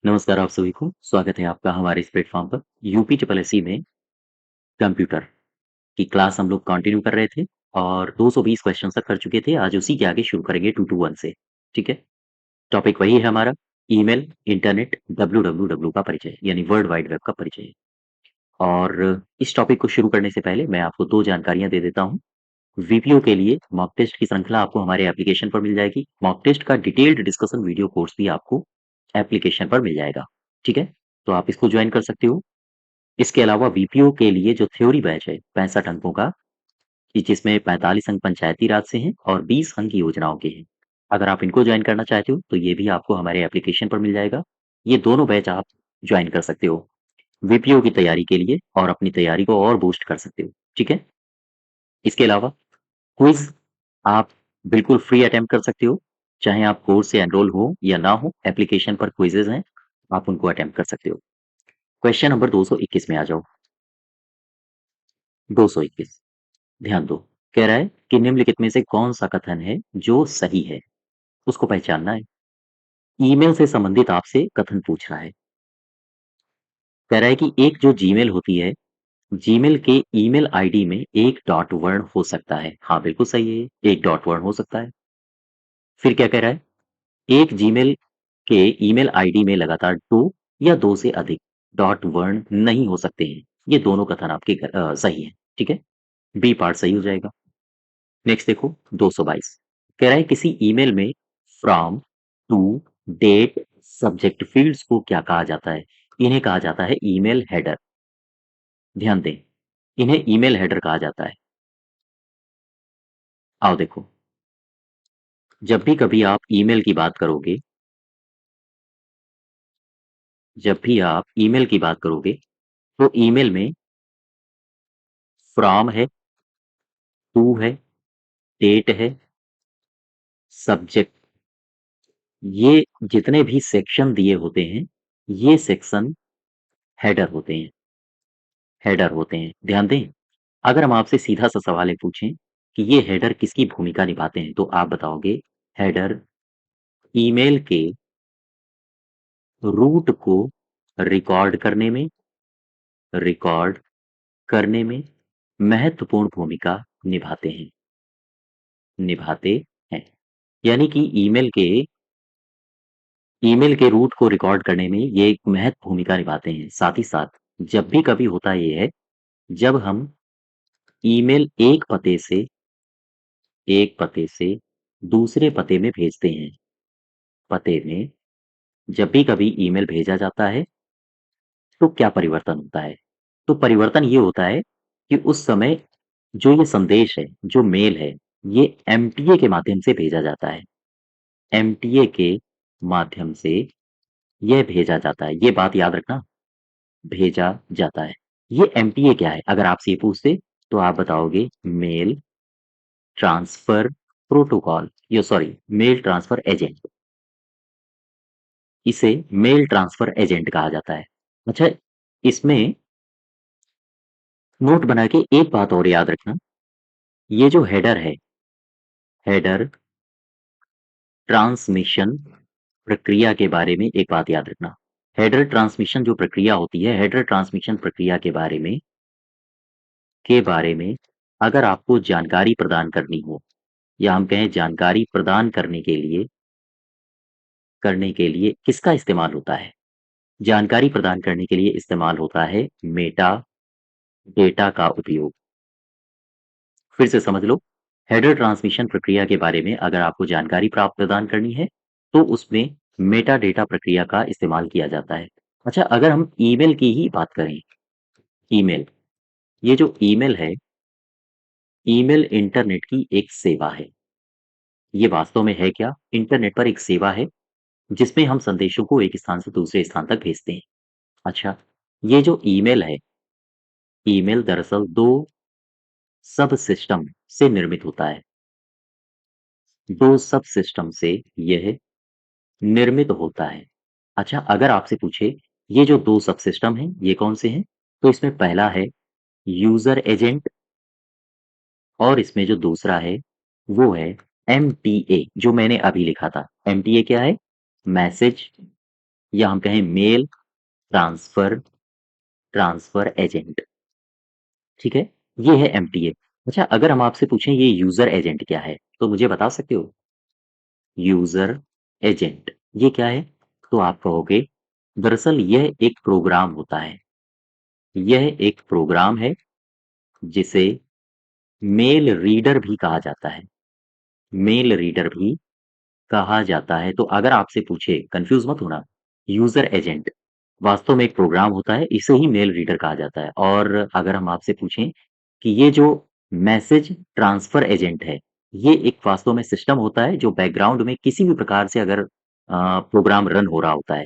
नमस्कार आप सभी को, स्वागत है आपका हमारे इस प्लेटफ़ॉर्म पर। यूपी ट्रिपल एससी में कंप्यूटर की क्लास हम लोग कंटिन्यू कर रहे थे और 220 क्वेश्चन तक कर चुके थे। आज उसी के आगे शुरू करेंगे 2 टू 1 से, ठीक है? टॉपिक वही है हमारा ईमेल, इंटरनेट, डब्ल्यू का परिचय यानी वर्ल्ड वाइड वेब का परिचय। और इस टॉपिक को शुरू करने से पहले मैं आपको 2 जानकारियाँ दे देता हूँ। वीपीओ के लिए मॉक टेस्ट की श्रृंखला आपको हमारे एप्लीकेशन पर मिल जाएगी। मॉक टेस्ट का डिटेल्ड डिस्कशन वीडियो कोर्स भी आपको एप्लीकेशन पर मिल जाएगा, ठीक है? तो आप इसको जॉइन कर सकते हो। इसके अलावा वीपीओ के लिए जो थ्योरी बैच है 65 अंकों का, कि जिसमें 45 अंक पंचायती राज से हैं और 20 अंक योजनाओं के हैं। अगर आप इनको ज्वाइन करना चाहते हो तो ये भी आपको हमारे एप्लीकेशन पर मिल जाएगा। ये दोनों बैच आप ज्वाइन कर सकते हो वीपीओ की तैयारी के लिए और अपनी तैयारी को और बूस्ट कर सकते हो, ठीक है? इसके अलावा क्विज आप बिल्कुल फ्री अटेम्प्ट कर सकते हो, चाहे आप कोर्स से एनरोल हो या ना हो, एप्लीकेशन पर क्विजेज हैं, आप उनको अटेम्प्ट कर सकते हो। क्वेश्चन नंबर 221 में आ जाओ। 221 ध्यान दो। कह रहा है कि निम्नलिखित में से कौन सा कथन है जो सही है, उसको पहचानना है। ईमेल से संबंधित आपसे कथन पूछ रहा है। कह रहा है कि एक जो जीमेल होती है, जीमेल के ईमेल आईडी में एक डॉट वर्ण हो सकता है। हाँ, बिल्कुल सही है, एक डॉट वर्ण हो सकता है। फिर क्या कह रहा है? एक जीमेल के ईमेल आईडी में लगातार दो या दो से अधिक डॉट वर्ण नहीं हो सकते हैं। ये दोनों कथन आपके सही है, ठीक है? बी पार्ट सही हो जाएगा। नेक्स्ट देखो 222। कह रहा है किसी ईमेल में from, to, date, subject fields को क्या कहा जाता है? इन्हें कहा जाता है ईमेल हेडर। ध्यान दें, इन्हें ईमेल हेडर कहा जाता है। आओ देखो, जब भी कभी आप ईमेल की बात करोगे, जब भी आप ईमेल की बात करोगे तो ईमेल में फ्रॉम है, टू है, डेट है, सब्जेक्ट, ये जितने भी सेक्शन दिए होते हैं, ये सेक्शन हेडर होते हैं। हेडर होते हैं, ध्यान दें। अगर हम आपसे सीधा सा सवाल ये पूछें कि ये हेडर किसकी भूमिका निभाते हैं, तो आप बताओगे हेडर ईमेल के रूट को रिकॉर्ड करने में, रिकॉर्ड करने में महत्वपूर्ण भूमिका निभाते हैं, निभाते हैं। यानी कि ईमेल के रूट को रिकॉर्ड करने में ये एक महत्व भूमिका निभाते हैं। साथ ही साथ जब भी कभी होता ये है, जब हम ईमेल एक पते से दूसरे पते में भेजते हैं, पते में जब भी कभी ईमेल भेजा जाता है तो क्या परिवर्तन होता है? तो परिवर्तन ये होता है कि उस समय जो ये संदेश है, जो मेल है, ये एमटीए के माध्यम से भेजा जाता है। एमटीए के माध्यम से यह भेजा जाता है। ये बात याद रखना, भेजा जाता है। ये एमटीए क्या है? अगर आपसे ये पूछते तो आप बताओगे मेल ट्रांसफर प्रोटोकॉल, यो सॉरी मेल ट्रांसफर एजेंट। इसे मेल ट्रांसफर एजेंट कहा जाता है। अच्छा, इसमें नोट बना के एक बात और याद रखना, ये जो हेडर है, हेडर ट्रांसमिशन प्रक्रिया के बारे में एक बात याद रखना। हेडर ट्रांसमिशन जो प्रक्रिया होती है, हेडर ट्रांसमिशन प्रक्रिया के बारे में अगर आपको जानकारी प्रदान करनी हो, या हम कहें जानकारी प्रदान करने के लिए किसका इस्तेमाल होता है? जानकारी प्रदान करने के लिए इस्तेमाल होता है मेटा डेटा का उपयोग। फिर से समझ लो, हेडर ट्रांसमिशन प्रक्रिया के बारे में अगर आपको जानकारी प्राप्त प्रदान करनी है तो उसमें मेटा डेटा प्रक्रिया का इस्तेमाल किया जाता है। अच्छा, अगर हम ईमेल की ही बात करें, ईमेल, ये जो ईमेल है, ईमेल इंटरनेट की एक सेवा है। ये वास्तव में है क्या? इंटरनेट पर एक सेवा है जिसमें हम संदेशों को एक स्थान से दूसरे स्थान तक भेजते हैं। अच्छा, ये जो ईमेल है, ईमेल दरअसल दो सब सिस्टम से निर्मित होता है। दो सब सिस्टम से यह निर्मित होता है। अच्छा, अगर आपसे पूछे ये जो दो सब सिस्टम हैं, ये कौन से हैं? तो इसमें पहला है यूजर एजेंट और इसमें जो दूसरा है वो है एमटीए, जो मैंने अभी लिखा था। एमटीए क्या है? मैसेज या हम कहें मेल ट्रांसफर एजेंट। ठीक है, ये है एमटीए। अच्छा, अगर हम आपसे पूछें ये यूजर एजेंट क्या है, तो मुझे बता सकते हो? यूजर एजेंट ये क्या है? तो आप कहोगे दरअसल यह एक प्रोग्राम होता है। यह एक प्रोग्राम है जिसे मेल रीडर भी कहा जाता है। मेल रीडर भी कहा जाता है। तो अगर आपसे पूछे, कंफ्यूज मत होना, यूजर एजेंट वास्तव में एक प्रोग्राम होता है, इसे ही मेल रीडर कहा जाता है। और अगर हम आपसे पूछें कि ये जो मैसेज ट्रांसफर एजेंट है, ये एक वास्तव में सिस्टम होता है जो बैकग्राउंड में किसी भी प्रकार से अगर प्रोग्राम रन हो रहा होता है,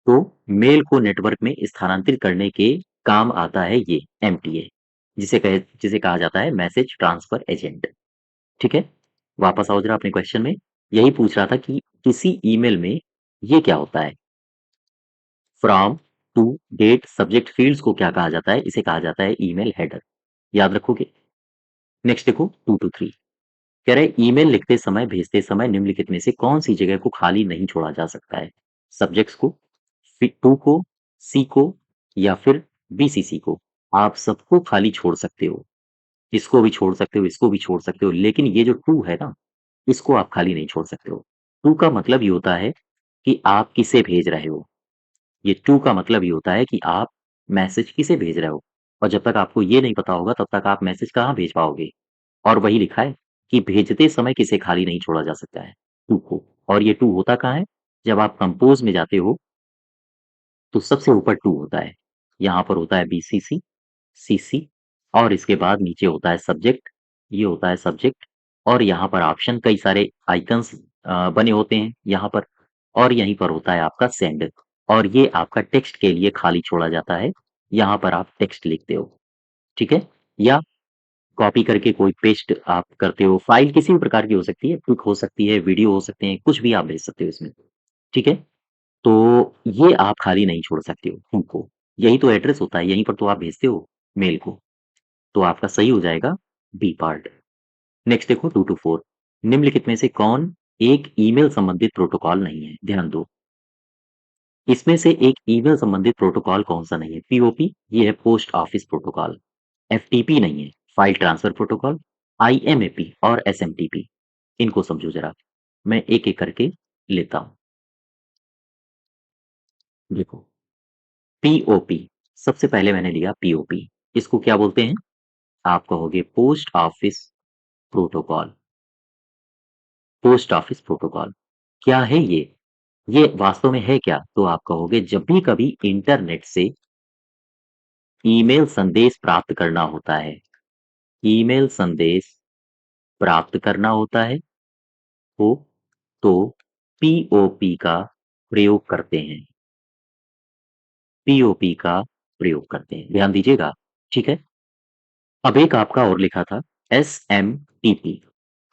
तो मेल को नेटवर्क में स्थानांतरित करने के काम आता है ये एमटीए, जिसे कहा जाता है मैसेज ट्रांसफर एजेंट। ठीक है, वापस आओ जरा अपने क्वेश्चन में। यही पूछ रहा था कि किसी ईमेल में ये क्या होता है? From, to, date, subject fields को क्या कहा जाता है? इसे कहा जाता है ईमेल हेडर। याद रखोगे? नेक्स्ट देखो 2 to 3। कह रहे ईमेल लिखते समय, भेजते समय निम्नलिखित में से कौन सी जगह को खाली नहीं छोड़ा जा सकता है? सब्जेक्ट्स को, टू को, सी को, या फिर बीसीसी को। आप सबको खाली छोड़ सकते हो, इसको भी छोड़ सकते हो, इसको भी छोड़ सकते हो, लेकिन ये जो टू है ना, इसको आप खाली नहीं छोड़ सकते हो। टू का मतलब ये होता है कि आप किसे भेज रहे हो। ये टू का मतलब ये होता है कि आप मैसेज किसे भेज रहे हो। और जब तक आपको ये नहीं पता होगा तब तक आप मैसेज कहाँ भेज पाओगे। और वही लिखा है कि भेजते समय किसे खाली नहीं छोड़ा जा सकता है, टू को। और ये टू होता कहाँ है? जब आप कंपोज में जाते हो तो सबसे ऊपर टू होता है। यहाँ पर होता है बीसीसी, सीसी, और इसके बाद नीचे होता है सब्जेक्ट। ये होता है सब्जेक्ट। और यहाँ पर ऑप्शन कई सारे आइकन्स बने होते हैं यहाँ पर। और यहीं पर होता है आपका सेंड। और ये आपका टेक्स्ट के लिए खाली छोड़ा जाता है। यहाँ पर आप टेक्स्ट लिखते हो। ठीक है, या कॉपी करके कोई पेस्ट आप करते हो। फाइल किसी भी प्रकार की हो सकती है, पिक हो सकती है, वीडियो हो सकते हैं, कुछ भी आप भेज सकते हो इसमें। ठीक है, तो ये आप खाली नहीं छोड़ सकते हो उनको। यही तो एड्रेस होता है, यहीं पर तो आप भेजते हो मेल को। तो आपका सही हो जाएगा बी पार्ट। नेक्स्ट देखो 2 to 4। निम्नलिखित में से कौन एक ईमेल संबंधित प्रोटोकॉल नहीं है? ध्यान दो, इसमें से एक ईमेल संबंधित प्रोटोकॉल कौन सा नहीं है? पीओपी, ये है पोस्ट ऑफिस प्रोटोकॉल। एफटीपी नहीं है, फाइल ट्रांसफर प्रोटोकॉल। आईएमएपी और एसएमटीपी, इनको समझो जरा। मैं एक एक करके लेता हूं। देखो, पीओपी, सबसे पहले मैंने लिया पीओपी। इसको क्या बोलते हैं? आप कहोगे post office protocol. Post office protocol क्या है ये वास्तव में है क्या? तो आप कहोगे जब भी कभी इंटरनेट से ईमेल संदेश प्राप्त करना होता है, ईमेल संदेश प्राप्त करना होता है, हो तो पीओपी का प्रयोग करते हैं। पीओपी का प्रयोग करते हैं, ध्यान दीजिएगा। ठीक है, अब एक आपका और लिखा था एसएमटीपी।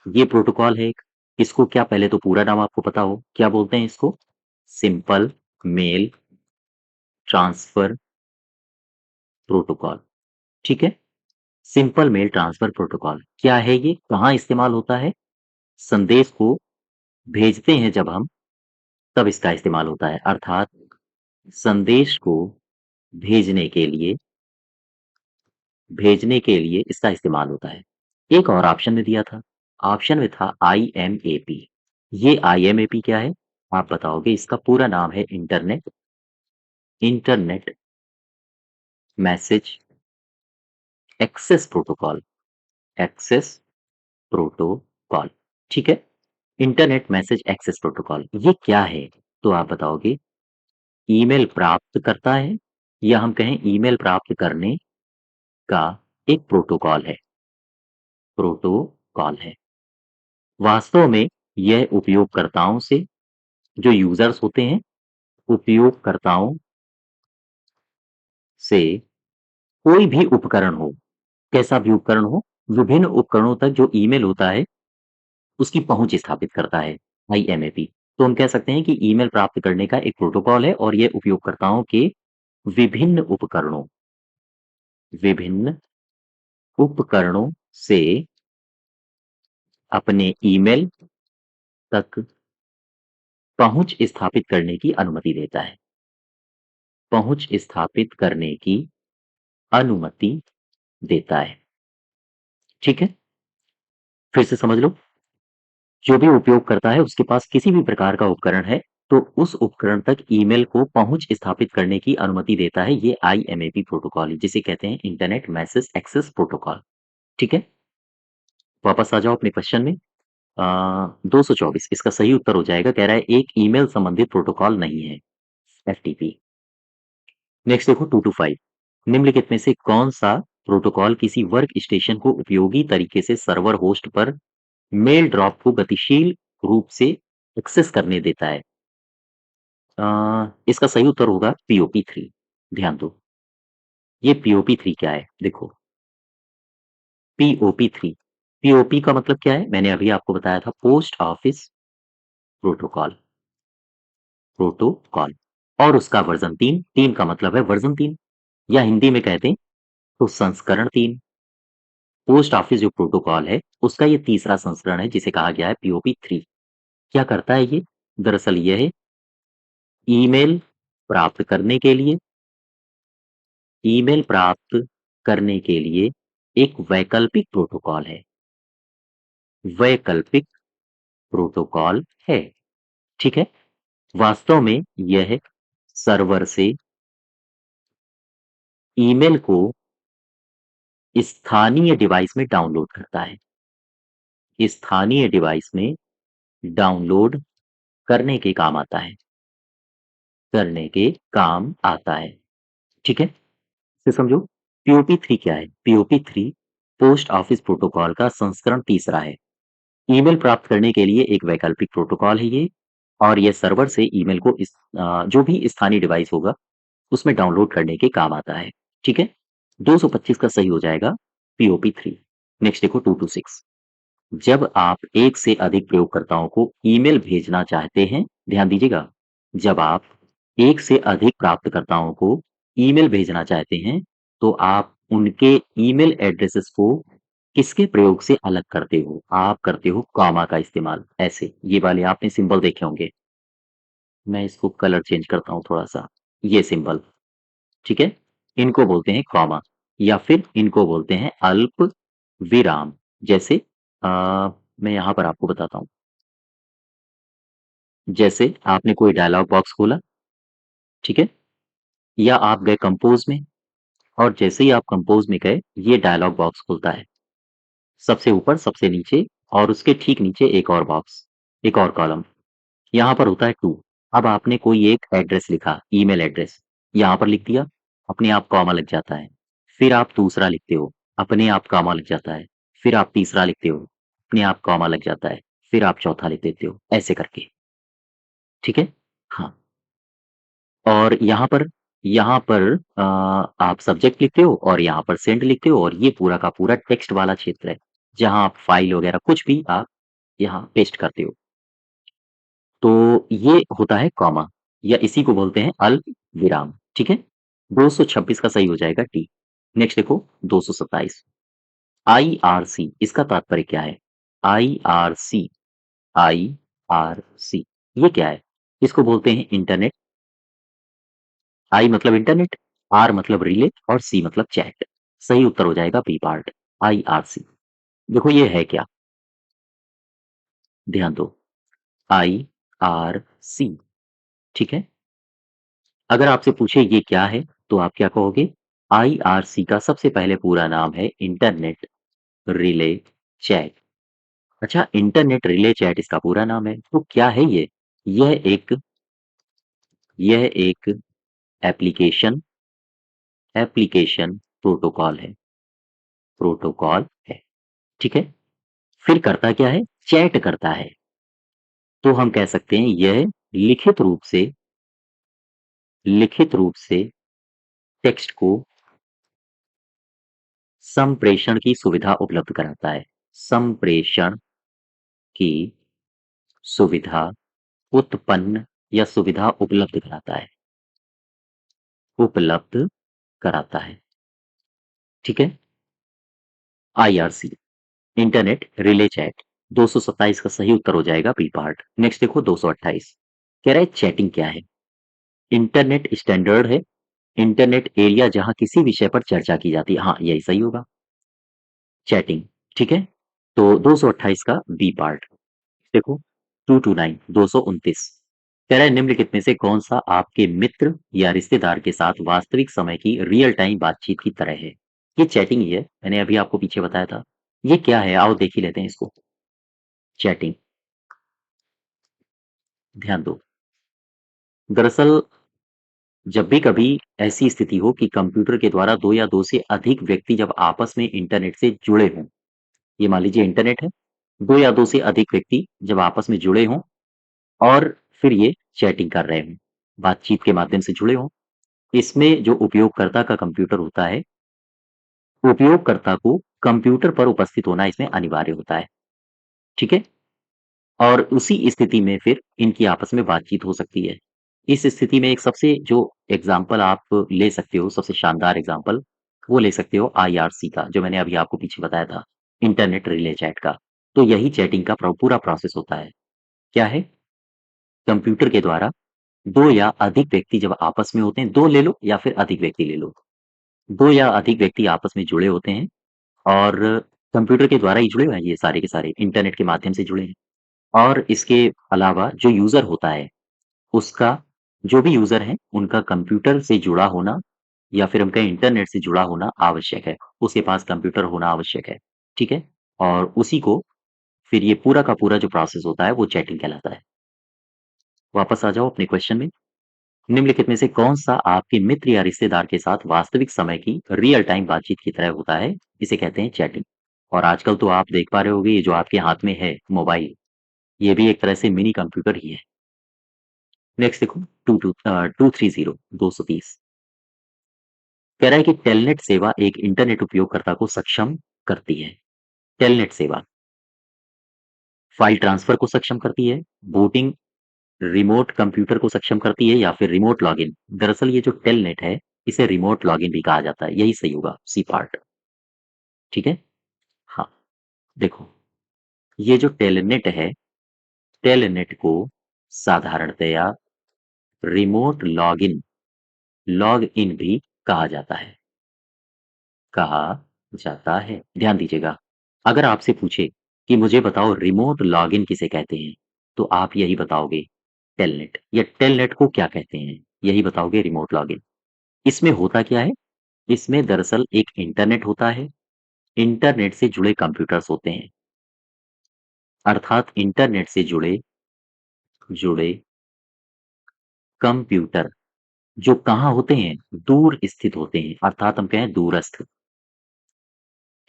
ये प्रोटोकॉल है एक। इसको क्या, पहले तो पूरा नाम आपको पता हो, क्या बोलते हैं इसको? Simple mail transfer protocol. ठीक है, सिंपल मेल ट्रांसफर प्रोटोकॉल क्या है ये, कहाँ इस्तेमाल होता है? संदेश को भेजते हैं जब हम, तब इसका इस्तेमाल होता है। अर्थात संदेश को भेजने के लिए इसका इस्तेमाल होता है। एक और ऑप्शन में दिया था, ऑप्शन में था आईएमएपी। ये आईएमएपी क्या है? आप बताओगे। इसका पूरा नाम है internet message access protocol. Access protocol. ठीक है, इंटरनेट मैसेज एक्सेस प्रोटोकॉल ये क्या है? तो आप बताओगे ईमेल प्राप्त करता है, या हम कहें ईमेल प्राप्त करने का एक प्रोटोकॉल है। प्रोटोकॉल है। वास्तव में यह उपयोगकर्ताओं से, जो यूजर्स होते हैं, उपयोगकर्ताओं से कोई भी उपकरण हो, कैसा भी उपकरण हो, विभिन्न उपकरणों तक जो ईमेल होता है उसकी पहुंच स्थापित करता है आईएमएपी। तो हम कह सकते हैं कि ईमेल प्राप्त करने का एक प्रोटोकॉल है, और यह उपयोगकर्ताओं के विभिन्न उपकरणों से अपने ईमेल तक पहुंच स्थापित करने की अनुमति देता है। पहुंच स्थापित करने की अनुमति देता है। ठीक है, फिर से समझ लो। जो भी उपयोग करता है उसके पास किसी भी प्रकार का उपकरण है तो उस उपकरण तक ईमेल को पहुंच स्थापित करने की अनुमति देता है ये IMAP प्रोटोकॉल है, जिसे कहते हैं इंटरनेट मैसेज एक्सेस प्रोटोकॉल। ठीक है, वापस आ जाओ अपने क्वेश्चन में। 224 इसका सही उत्तर हो जाएगा। कह रहा है एक ईमेल संबंधित प्रोटोकॉल नहीं है, FTP। नेक्स्ट देखो 225, निम्नलिखित में से कौन सा प्रोटोकॉल किसी वर्क स्टेशन को उपयोगी तरीके से सर्वर होस्ट पर मेल ड्रॉप को गतिशील रूप से एक्सेस करने देता है? इसका सही उत्तर होगा POP3। ध्यान दो, ये POP3 क्या है? देखो, POP3, POP का मतलब क्या है? मैंने अभी आपको बताया था, पोस्ट ऑफिस प्रोटोकॉल। प्रोटोकॉल और उसका वर्जन 3, 3 का मतलब है वर्जन 3, या हिंदी में कहते हैं तो संस्करण 3। पोस्ट ऑफिस जो प्रोटोकॉल है उसका ये तीसरा संस्करण है जिसे कहा गया है POP3। क्या करता है ये? दरअसल यह है ईमेल प्राप्त करने के लिए, ईमेल प्राप्त करने के लिए एक वैकल्पिक प्रोटोकॉल है। वैकल्पिक प्रोटोकॉल है। ठीक है, वास्तव में यह सर्वर से ईमेल को स्थानीय डिवाइस में डाउनलोड करता है। स्थानीय डिवाइस में डाउनलोड करने के काम आता है। करने के काम आता है। ठीक है, फिर समझो POP3 क्या है? POP3 पोस्ट ऑफिस प्रोटोकॉल का संस्करण तीसरा है। ईमेल प्राप्त करने के लिए एक वैकल्पिक प्रोटोकॉल है ये, और ये सर्वर से ईमेल को जो भी स्थानीय डिवाइस होगा उसमें डाउनलोड करने के काम आता है। ठीक है, 225 का सही हो जाएगा POP3। नेक्स्ट देखो 226, जब आप एक से अधिक प्रयोगकर्ताओं को ईमेल भेजना चाहते हैं, ध्यान दीजिएगा, जब आप एक से अधिक प्राप्तकर्ताओं को ईमेल भेजना चाहते हैं तो आप उनके ईमेल एड्रेसेस को किसके प्रयोग से अलग करते हो? आप करते हो कॉमा का इस्तेमाल। ऐसे ये वाले आपने सिंबल देखे होंगे, मैं इसको कलर चेंज करता हूं थोड़ा सा, ये सिंबल। ठीक है, इनको बोलते हैं कॉमा, या फिर इनको बोलते हैं अल्प विराम। जैसे मैं यहां पर आपको बताता हूं, जैसे आपने कोई डायलॉग बॉक्स खोला, ठीक है, या आप गए कंपोज में, और जैसे ही आप कंपोज में गए ये डायलॉग बॉक्स खुलता है, सबसे ऊपर सबसे नीचे, और उसके ठीक नीचे एक और बॉक्स, एक और कॉलम, यहाँ पर होता है टू। अब आपने कोई एक एड्रेस लिखा, ईमेल एड्रेस, यहाँ पर लिख दिया, अपने आप कॉमा लग जाता है। फिर आप दूसरा लिखते हो, अपने आप कॉमा लग जाता है। फिर आप तीसरा लिखते हो, अपने आप कॉमा लग जाता है। फिर आप चौथा लिख देते हो, ऐसे करके। ठीक है, हाँ। और यहाँ पर आप सब्जेक्ट लिखते हो और यहाँ पर सेंड लिखते हो, और ये पूरा का पूरा टेक्स्ट वाला क्षेत्र है जहाँ आप फाइल वगैरह कुछ भी आप यहाँ पेस्ट करते हो। तो ये होता है कॉमा, या इसी को बोलते हैं अल्प विराम। ठीक है, 226 का सही हो जाएगा टी। नेक्स्ट देखो 227, IRC, इसका तात्पर्य क्या है? IRC, IRC ये क्या है? इसको बोलते हैं इंटरनेट। आई मतलब इंटरनेट, आर मतलब रिले, और सी मतलब चैट। सही उत्तर हो जाएगा बी पार्ट, IRC। देखो ये है क्या, ध्यान दो, IRC। ठीक है, अगर आपसे पूछे ये क्या है तो आप क्या कहोगे? IRC का सबसे पहले पूरा नाम है इंटरनेट रिले चैट। अच्छा, इंटरनेट रिले चैट इसका पूरा नाम है, तो क्या है ये? यह एक यह एक एप्लीकेशन एप्लीकेशन प्रोटोकॉल है। प्रोटोकॉल है। ठीक है, फिर करता क्या है? चैट करता है। तो हम कह सकते हैं यह लिखित रूप से टेक्स्ट को संप्रेषण की सुविधा उपलब्ध कराता है। संप्रेषण की सुविधा उत्पन्न या सुविधा उपलब्ध कराता है। उपलब्ध कराता है। ठीक है, IRC, इंटरनेट रिले चैट। 227 का सही उत्तर हो जाएगा बी पार्ट। नेक्स्ट देखो 228, कह रहा है चैटिंग क्या है? इंटरनेट स्टैंडर्ड है, इंटरनेट एरिया जहां किसी विषय पर चर्चा की जाती है। हाँ, यही सही होगा, चैटिंग। ठीक है, तो 228 का बी पार्ट देखो। 229 229 कह रहा है निम्नलिखित में से कौन सा आपके मित्र या रिश्तेदार के साथ वास्तविक समय की रियल टाइम बातचीत की तरह है? ये चैटिंग ही है, मैंने अभी आपको पीछे बताया था। ये क्या है, आओ देख ही लेते हैं इसको। चैटिंग, ध्यान दो। दरअसल जब भी कभी ऐसी स्थिति हो कि कंप्यूटर के द्वारा दो या दो से अधिक व्यक्ति जब आपस में इंटरनेट से जुड़े हों, ये मान लीजिए इंटरनेट है, दो या दो से अधिक व्यक्ति जब आपस में जुड़े हों और फिर ये चैटिंग कर रहे हों, बातचीत के माध्यम से जुड़े हों, इसमें जो उपयोगकर्ता का कंप्यूटर होता है, उपयोगकर्ता को कंप्यूटर पर उपस्थित होना इसमें अनिवार्य होता है। ठीक है, और उसी स्थिति में फिर इनकी आपस में बातचीत हो सकती है। इस स्थिति में एक सबसे जो एग्जाम्पल आप ले सकते हो, सबसे शानदार एग्जाम्पल, वो ले सकते हो आईआरसी का, जो मैंने अभी आपको पीछे बताया था, इंटरनेट रिले चैट का। तो यही चैटिंग का पूरा प्रोसेस होता है। क्या है? कंप्यूटर के द्वारा दो या अधिक व्यक्ति जब आपस में होते हैं, दो ले लो या फिर अधिक व्यक्ति ले लो, दो या अधिक व्यक्ति आपस में जुड़े होते हैं और कंप्यूटर के द्वारा ही जुड़े हुए हैं, ये सारे के सारे इंटरनेट के माध्यम से जुड़े हैं। और इसके अलावा जो यूजर होता है, उसका, जो भी यूजर है उनका कंप्यूटर से जुड़ा होना या फिर उनका इंटरनेट से जुड़ा होना आवश्यक है, उसके पास कंप्यूटर होना आवश्यक है। ठीक है, और उसी को फिर ये पूरा का पूरा जो प्रोसेस होता है वो चैटिंग कहलाता है। वापस आ जाओ अपने क्वेश्चन में। निम्नलिखित में से कौन सा आपके मित्र या रिश्तेदार के साथ वास्तविक समय की रियल टाइम बातचीत की तरह होता है? इसे कहते हैं चैटिंग। और आजकल तो आप देख पा रहे होगे, ये जो आपके हाथ में है मोबाइल, ये भी एक तरह से मिनी कंप्यूटर ही है। नेक्स्ट देखो, 230 230 कह रहा है कि टेलनेट सेवा एक इंटरनेट उपयोगकर्ता को सक्षम करती है। टेलनेट सेवा फाइल ट्रांसफर को सक्षम करती है, बूटिंग रिमोट कंप्यूटर को सक्षम करती है, या फिर रिमोट लॉगिन। दरअसल ये जो टेलनेट है, इसे रिमोट लॉगिन भी कहा जाता है, यही सही होगा, सी पार्ट। ठीक है, हाँ। देखो, ये जो टेलनेट है, टेलनेट को साधारणतया रिमोट लॉगिन, लॉग इन भी कहा जाता है, कहा जाता है। ध्यान दीजिएगा, अगर आपसे पूछे कि मुझे बताओ रिमोट लॉगिन किसे कहते हैं, तो आप यही बताओगे टेलनेट, या टेलनेट को क्या कहते हैं, यही बताओगे रिमोट लॉगिन। इसमें होता क्या है? इसमें दरअसल एक इंटरनेट होता है, इंटरनेट से जुड़े कंप्यूटर्स होते हैं, अर्थात इंटरनेट से जुड़े जुड़े कंप्यूटर जो कहाँ होते हैं? दूर स्थित होते हैं, अर्थात हम कहें दूरस्थ।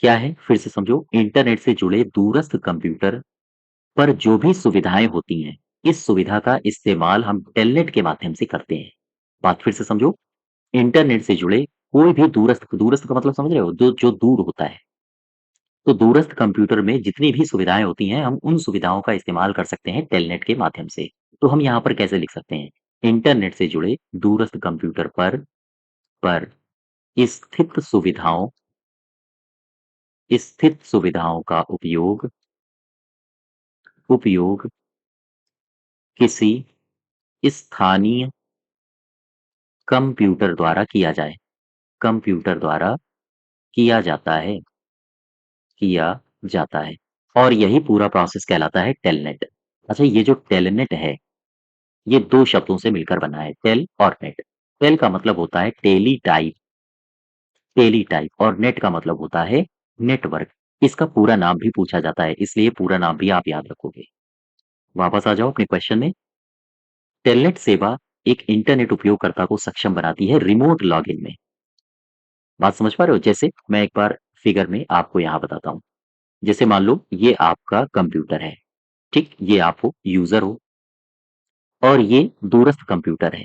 क्या है? फिर से समझो, इंटरनेट से जुड़े दूरस्थ कंप्यूटर पर जो भी सुविधाएं होती हैं, इस सुविधा का इस्तेमाल हम टेलनेट के माध्यम से करते हैं। बात फिर से समझो, इंटरनेट से जुड़े कोई भी दूरस्थ, दूरस्थ का मतलब समझ रहे हो, जो दूर होता है, तो दूरस्थ कंप्यूटर में जितनी भी सुविधाएं होती हैं, हम उन सुविधाओं का इस्तेमाल कर सकते हैं टेलनेट के माध्यम से। तो हम यहाँ पर कैसे लिख सकते हैं? इंटरनेट से जुड़े दूरस्थ कंप्यूटर पर स्थित सुविधाओं स्थित सुविधाओं का उपयोग उपयोग किसी स्थानीय कंप्यूटर द्वारा किया जाए, कंप्यूटर द्वारा किया जाता है, किया जाता है। और यही पूरा प्रोसेस कहलाता है टेलनेट। अच्छा, ये जो टेलनेट है, ये दो शब्दों से मिलकर बना है, टेल और नेट। टेल का मतलब होता है टेलीटाइप, टेलीटाइप, और नेट का मतलब होता है नेटवर्क। इसका पूरा नाम भी पूछा जाता है, इसलिए पूरा नाम भी आप याद रखोगे। वापस आ जाओ अपने क्वेश्चन में। टेलनेट सेवा एक इंटरनेट उपयोगकर्ता को सक्षम बनाती है रिमोट लॉगिन में। बात समझ पा रहे हो? जैसे मैं एक बार फिगर में आपको यहाँ बताता हूँ। जैसे मान लो ये आपका कंप्यूटर है, ठीक, ये आप हो, यूजर हो, और ये दूरस्थ कंप्यूटर है।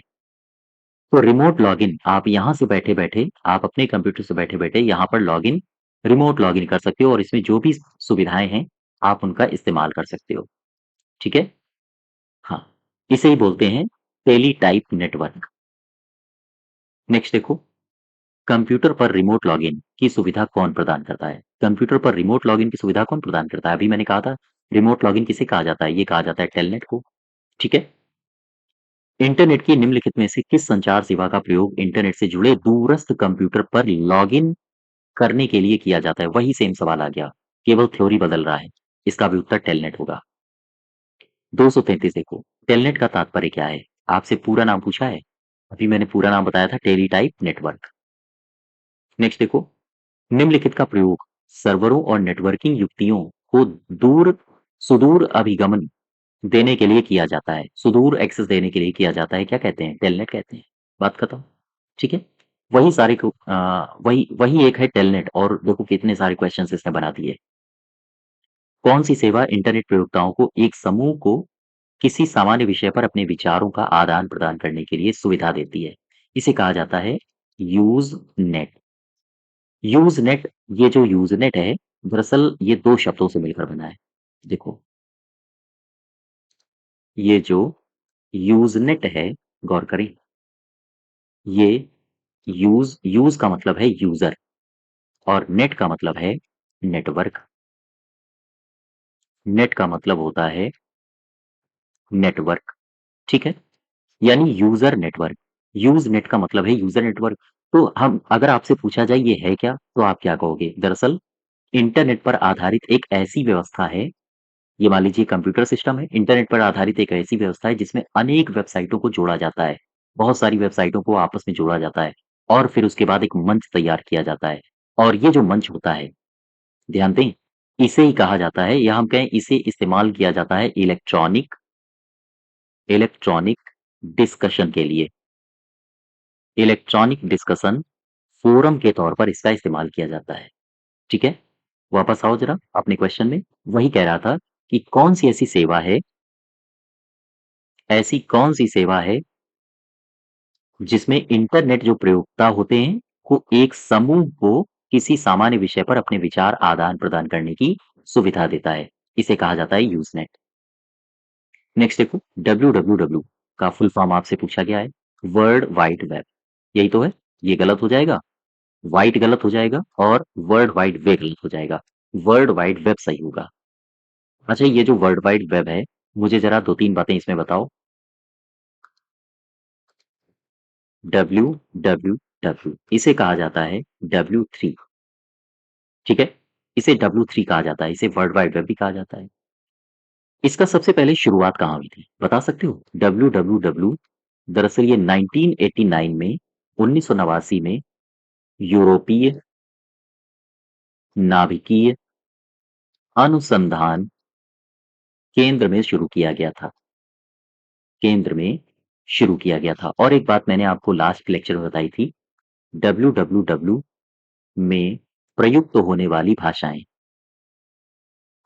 तो रिमोट लॉगिन आप यहाँ से बैठे बैठे, आप अपने कंप्यूटर से बैठे बैठे यहाँ पर लॉगिन, रिमोट लॉगिन कर सकते हो, और इसमें जो भी सुविधाएं हैं आप उनका इस्तेमाल कर सकते हो। ठीक है, हाँ, इसे ही बोलते हैं टेलीटाइप नेटवर्क। नेक्स्ट देखो, कंप्यूटर पर रिमोट लॉगिन की सुविधा कौन प्रदान करता है? कंप्यूटर पर रिमोट लॉगिन की सुविधा कौन प्रदान करता है? अभी मैंने कहा था रिमोट लॉगिन किसे कहा जाता है, ये कहा जाता है टेलनेट को। ठीक है, इंटरनेट की निम्नलिखित में से किस संचार सेवा का प्रयोग इंटरनेट से जुड़े दूरस्थ कंप्यूटर पर लॉगिन करने के लिए किया जाता है? वही सेम सवाल आ गया, केवल थ्योरी बदल रहा है। इसका भी उत्तर टेलनेट होगा। 233 देखो, टेलनेट का तात्पर्य क्या है? आपसे पूरा नाम पूछा है। अभी मैंने पूरा नाम बताया था, टेलीटाइप नेटवर्क। नेक्स्ट देखो, निम्नलिखित का प्रयोग सर्वरों और नेटवर्किंग युक्तियों को सुदूर अभिगमन देने के लिए किया जाता है। सुदूर एक्सेस देने के लिए किया जाता है, क्या कहते हैं? टेलनेट कहते हैं। बात खत्म। ठीक है, वही सारे को वही वही एक है टेलनेट, और देखो कितने सारे क्वेश्चन इसने बना दिए। कौन सी सेवा इंटरनेट प्रयोक्ताओं को एक समूह को किसी सामान्य विषय पर अपने विचारों का आदान प्रदान करने के लिए सुविधा देती है? इसे कहा जाता है यूज नेट। यूज नेट, ये जो यूज नेट है, दरअसल ये दो शब्दों से मिलकर बना है। देखो, ये जो यूज नेट है, गौर करें, ये यूज का मतलब है यूजर, और नेट का मतलब है नेटवर्क। नेट का मतलब होता है नेटवर्क। ठीक है, यानी यूजर नेटवर्क। यूज नेट का मतलब है यूजर नेटवर्क। तो हम, अगर आपसे पूछा जाए ये है क्या, तो आप क्या कहोगे? दरअसल इंटरनेट पर आधारित एक ऐसी व्यवस्था है, ये मान लीजिए कंप्यूटर सिस्टम है, इंटरनेट पर आधारित एक ऐसी व्यवस्था है जिसमें अनेक वेबसाइटों को जोड़ा जाता है। बहुत सारी वेबसाइटों को आपस में जोड़ा जाता है, और फिर उसके बाद एक मंच तैयार किया जाता है। और ये जो मंच होता है, ध्यान दें, इसे ही कहा जाता है, या हम कहें इसे इस्तेमाल किया जाता है इलेक्ट्रॉनिक इलेक्ट्रॉनिक डिस्कशन के लिए। इलेक्ट्रॉनिक डिस्कशन फोरम के तौर पर इसका इस्तेमाल किया जाता है। ठीक है, वापस आओ जरा अपने क्वेश्चन में। वही कह रहा था कि कौन सी ऐसी सेवा है, ऐसी कौन सी सेवा है जिसमें इंटरनेट जो प्रयोक्ता होते हैं को एक समूह को किसी सामान्य विषय पर अपने विचार आदान प्रदान करने की सुविधा देता है? इसे कहा जाता है यूजनेट। नेक्स्ट देखो, डब्ल्यू का फुल फॉर्म आपसे पूछा गया है, वर्ल्ड वाइड वेब। यही तो है। ये गलत हो जाएगा, वाइड गलत हो जाएगा, और वर्ल्ड वाइड वेब गलत हो जाएगा। वर्ल्ड वाइड वेब सही होगा। अच्छा, ये जो वर्ल्ड वाइड वेब है, मुझे जरा दो तीन बातें इसमें बताओ। डब्ल्यू डब्ल्यू इसे कहा जाता है W3। ठीक है, इसे W3 कहा जाता है, इसे वर्ल्ड वाइड वेब भी कहा जाता है। इसका सबसे पहले शुरुआत कहाँ हुई थी, बता सकते हो? डब्ल्यू दरअसल ये 1989 में, 1989 में यूरोपीय नाभिकीय अनुसंधान केंद्र में शुरू किया गया था। केंद्र में शुरू किया गया था। और एक बात मैंने आपको लास्ट लेक्चर में बताई थी, डब्ल्यू में प्रयुक्त होने वाली भाषाएं,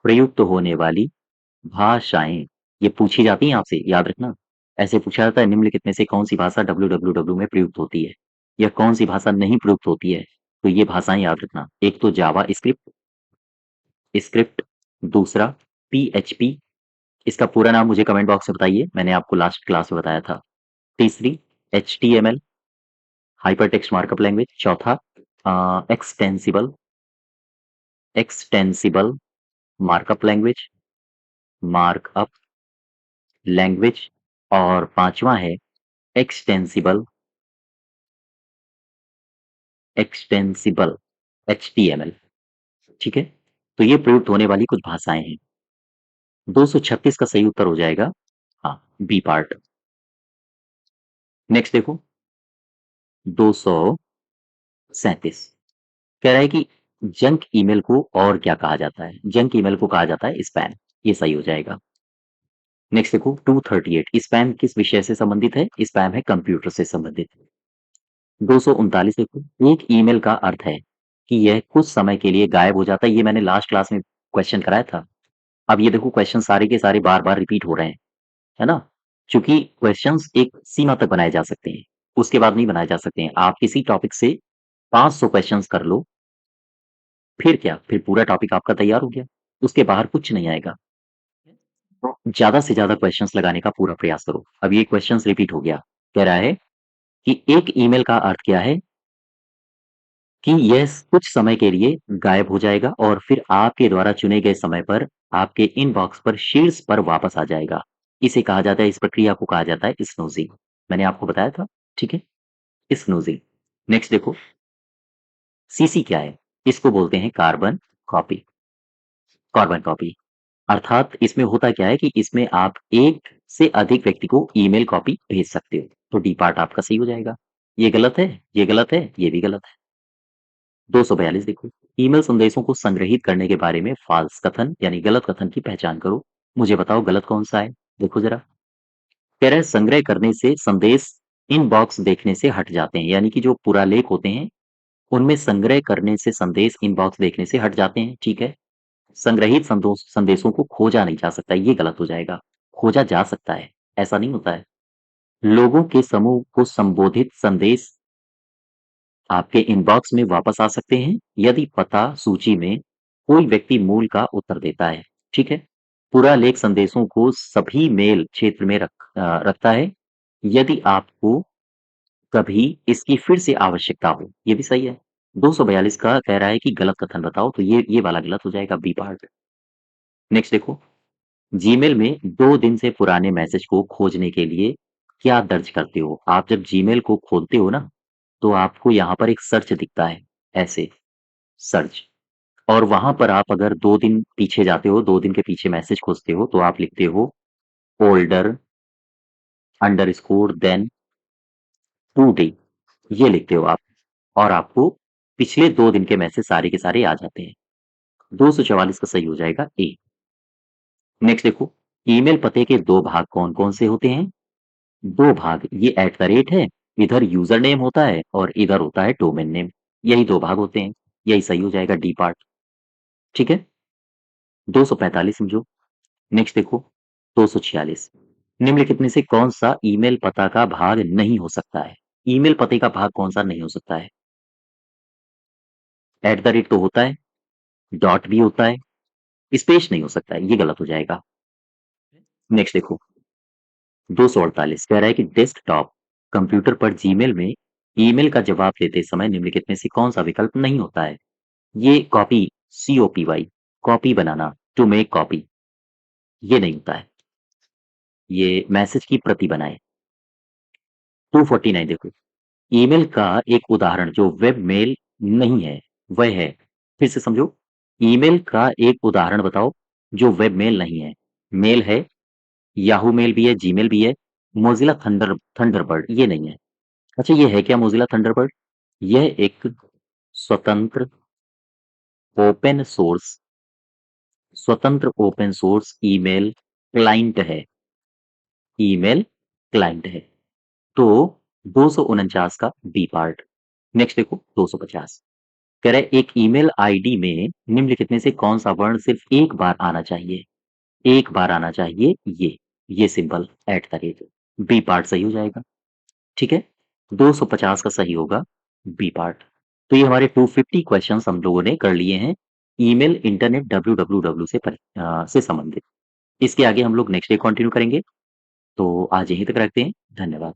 प्रयुक्त होने वाली भाषाएं, ये पूछी जाती हैं आपसे, याद रखना। ऐसे पूछा जाता है, निम्नलिखित में से कौन सी भाषा डब्ल्यू में प्रयुक्त होती है, या कौन सी भाषा नहीं प्रयुक्त होती है? तो ये भाषाएं याद रखना। एक तो जावा स्क्रिप्ट, दूसरा PHP, इसका पूरा नाम मुझे कमेंट बॉक्स में बताइए, मैंने आपको लास्ट क्लास में बताया था। तीसरी HTML, hyper text markup language. चौथा extensible extensible markup language, markup language. और पांचवा है एक्सटेंसिबल एक्सटेंसिबल HTML। ठीक है, तो ये प्रयुक्त होने वाली कुछ भाषाएं हैं। 236 का सही उत्तर हो जाएगा, हाँ, बी पार्ट। नेक्स्ट देखो, 237 कह रहा है कि जंक ईमेल को और क्या कहा जाता है? जंक ईमेल को कहा जाता है स्पैम। ये सही हो जाएगा। नेक्स्ट देखो, 238 स्पैम किस विषय से संबंधित है? स्पैम है कंप्यूटर से संबंधित। 239 देखो, एक ईमेल का अर्थ है कि यह कुछ समय के लिए गायब हो जाता है। ये मैंने लास्ट क्लास में क्वेश्चन कराया था। अब ये देखो, क्वेश्चन सारे के सारे बार बार रिपीट हो रहे हैं, है ना? क्योंकि क्वेश्चंस एक सीमा तक बनाए जा सकते हैं, उसके बाद नहीं बनाए जा सकते हैं। आप किसी टॉपिक से 500 क्वेश्चंस कर लो, फिर क्या, फिर पूरा टॉपिक आपका तैयार हो गया, उसके बाहर कुछ नहीं आएगा। तो ज्यादा से ज्यादा क्वेश्चंस लगाने का पूरा प्रयास करो। अब ये क्वेश्चंस रिपीट हो गया। कह रहा है कि एक ईमेल का अर्थ क्या है? कि यह कुछ समय के लिए गायब हो जाएगा, और फिर आपके द्वारा चुने गए समय पर आपके इनबॉक्स पर शीर्ष पर वापस आ जाएगा। इसे कहा जाता है, इस प्रक्रिया को कहा जाता है स्नूजिंग। मैंने आपको बताया था, ठीक है? स्नूजिंग। नेक्स्ट देखो, सीसी क्या है? इसको बोलते हैं कार्बन कॉपी। कार्बन कॉपी अर्थात इसमें होता क्या है कि इसमें आप एक से अधिक व्यक्ति को ईमेल कॉपी भेज सकते हो। तो डी पार्ट आपका सही हो जाएगा। ये गलत है, ये गलत है, ये भी गलत है। 242 देखो, ईमेल संदेशों को संग्रहित करने के बारे में फाल्स कथन यानी गलत कथन की पहचान करो। मुझे बताओ गलत कौन सा है? देखो जरा, कह रहा है संग्रह करने से संदेश इनबॉक्स देखने से हट जाते हैं, यानी कि जो पुरालेख होते हैं उनमें संग्रह करने से संदेश इनबॉक्स देखने से हट जाते हैं, ठीक है? संग्रहित संदेशों को खोजा नहीं जा सकता, ये गलत हो जाएगा। खोजा जा सकता है, ऐसा नहीं होता है। लोगों के समूह को संबोधित संदेश आपके इनबॉक्स में वापस आ सकते हैं यदि पता सूची में कोई व्यक्ति मूल का उत्तर देता है, ठीक है? पूरा लेख संदेशों को सभी मेल क्षेत्र में रखता है यदि आपको कभी इसकी फिर से आवश्यकता हो, ये भी सही है। 242 का कह रहा है कि गलत कथन बताओ, तो ये वाला गलत हो जाएगा, बी पार्ट। नेक्स्ट देखो, जीमेल में 2 दिन से पुराने मैसेज को खोजने के लिए क्या दर्ज करते हो? आप जब जीमेल को खोलते हो ना, तो आपको यहाँ पर एक सर्च दिखता है, ऐसे सर्च, और वहाँ पर आप अगर 2 दिन पीछे जाते हो, 2 दिन के पीछे मैसेज खोजते हो, तो आप लिखते हो ओल्डर अंडरस्कोर देन 2 डे, ये लिखते हो आप, और आपको पिछले 2 दिन के मैसेज सारे के सारे आ जाते हैं। 244 का सही हो जाएगा ए। नेक्स्ट देखो, ईमेल पते के 2 भाग कौन-कौन से होते हैं? 2 भाग, ये एट द रेट है, इधर यूजर नेम होता है और इधर होता है डोमेन नेम। यही 2 भाग होते हैं, यही सही हो जाएगा डी पार्ट, ठीक है? 245 समझो। नेक्स्ट देखो, 246, निम्नलिखित में से कौन सा ईमेल पता का भाग नहीं हो सकता है? ईमेल पते का भाग कौन सा नहीं हो सकता है? एट द रेट तो होता है, डॉट भी होता है, स्पेस नहीं हो सकता है, ये गलत हो जाएगा। नेक्स्ट देखो, 248 कह रहा है कि डेस्कटॉप कंप्यूटर पर जीमेल में ईमेल का जवाब देते समय निम्नलिखित में से कौन सा विकल्प नहीं होता है? ये कॉपी, COPY, कॉपी बनाना, टू मेक कॉपी, ये नहीं होता है। ये मैसेज की प्रति बनाए। 249 देखो, ईमेल का एक उदाहरण जो वेब मेल नहीं है, वह है, फिर से समझो, ईमेल का एक उदाहरण बताओ जो वेब मेल नहीं है। मेल है, याहू मेल भी है, जीमेल भी है, मोज़िला थंडरबर्ड ये नहीं है। अच्छा, ये है क्या मोज़िला थंडरबर्ड? यह एक स्वतंत्र open source open source email client है। ईमेल क्लाइंट है। तो 249 का बी पार्ट। नेक्स्ट देखो, 250 कह रहा है एक ईमेल आईडी में निम्नलिखित में से कौन सा वर्ण सिर्फ एक बार आना चाहिए? एक बार आना चाहिए, ये symbol at the rate, B part सही हो जाएगा, ठीक है? 250 का सही होगा बी पार्ट। तो ये हमारे 250 क्वेश्चंस हम लोगों ने कर लिए हैं ईमेल इंटरनेट www से संबंधित। इसके आगे हम लोग नेक्स्ट डे कंटिन्यू करेंगे। तो आज यहीं तक रखते हैं। धन्यवाद।